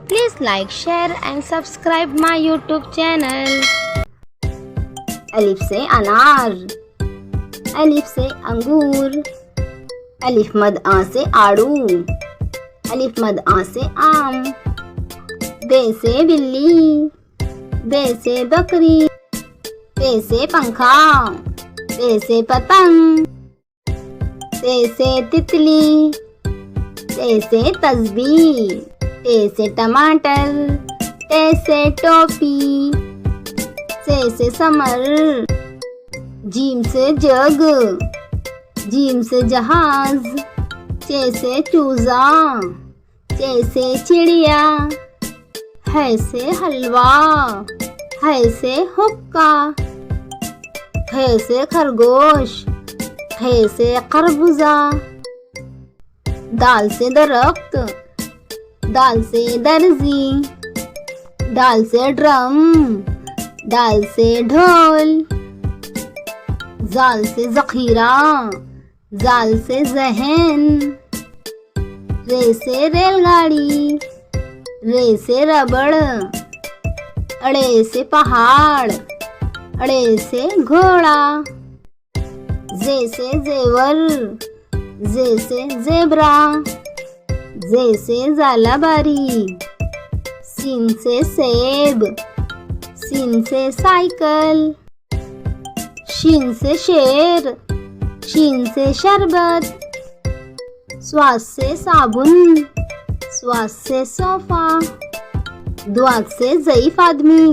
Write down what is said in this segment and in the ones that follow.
Please like, share and subscribe my YouTube channel. अलिफ से अनार, अलिफ से अंगूर, अलिफ मद आ से आड़ू, अलिफ मद आ से आम, बे से बिल्ली, बे से बकरी, पे से पंखा, पे से पतंग, ते से तितली, ते से तस्बीह, ते से टमाटर, ते से टोपी, से समर, जीम से जग, जीम से जहाज, चे से चूजा, चे से चिड़िया, है से हलवा, है से हुक्का, है से खरगोश, है से खरबूजा, दाल से दरख्त, दाल से दर्जी, दाल से ड्रम, दाल से ढोल, जाल से जखीरा, जाल से जहन, रे से रेलगाड़ी, रे से रबड़, अड़े से पहाड़, अड़े से घोड़ा, जे से जेवर, जे से जेब्रा, जे से जालाबारी, सीन से सेब, सीन से साइकिल, शीन से शेर, शीन से शरबत, स्वाद से साबुन, स्वाद से सोफा, दुआद से ज़ईफ आदमी,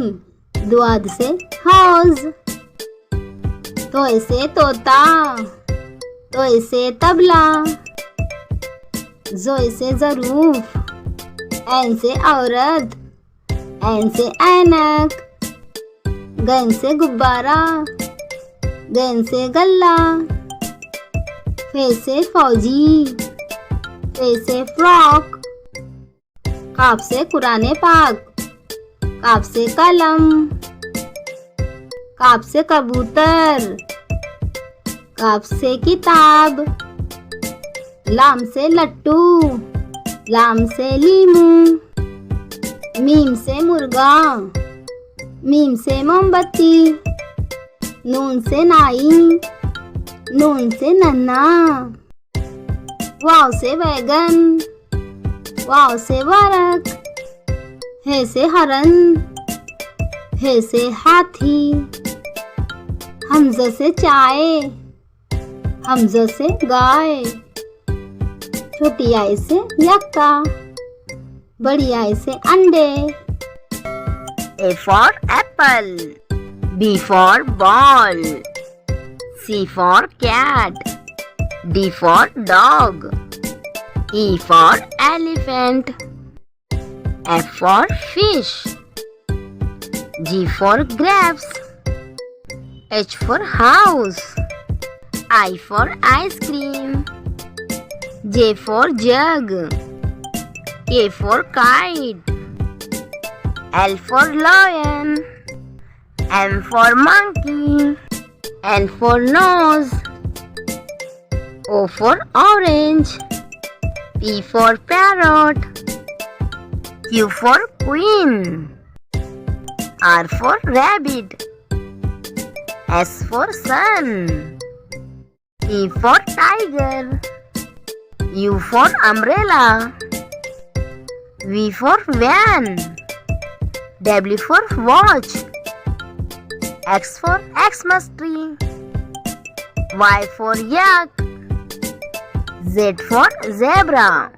दुआद से हौज, तोय से तोता, तोय से तबला, जोय से ज़रूफ, ऐन से औरत, ऐन से ऐनक, गैन से गुब्बारा, गैन से गल्ला, फे से फौजी, फे से फ्रॉक, काफ से कुराने पाक, काफ से कलम, काफ से कबूतर, काफ से किताब, लाम से लट्टू, लाम से लीमू, मीम से मुर्गा, मीम से मोमबत्ती, नून से नाई, नून से नन्ना, वाव से बैगन, वाव से वारक, हे से हरन, हे से हाथी, हमज़ा से चाय, हमज़ा से गाय, छोटी आई से यक्का, बड़ी आई से अंडे। A for apple, B for ball, C for cat, D for dog, E for elephant, F for fish, G for grapes, H for house, I for ice cream, J for jug, K for kite, L for lion, M for monkey, N for nose, O for orange, P for parrot, Q for queen, R for rabbit, S for sun, T for tiger, U for umbrella, V for van, W for watch, X for Xmas tree, Y for yak, Z for zebra.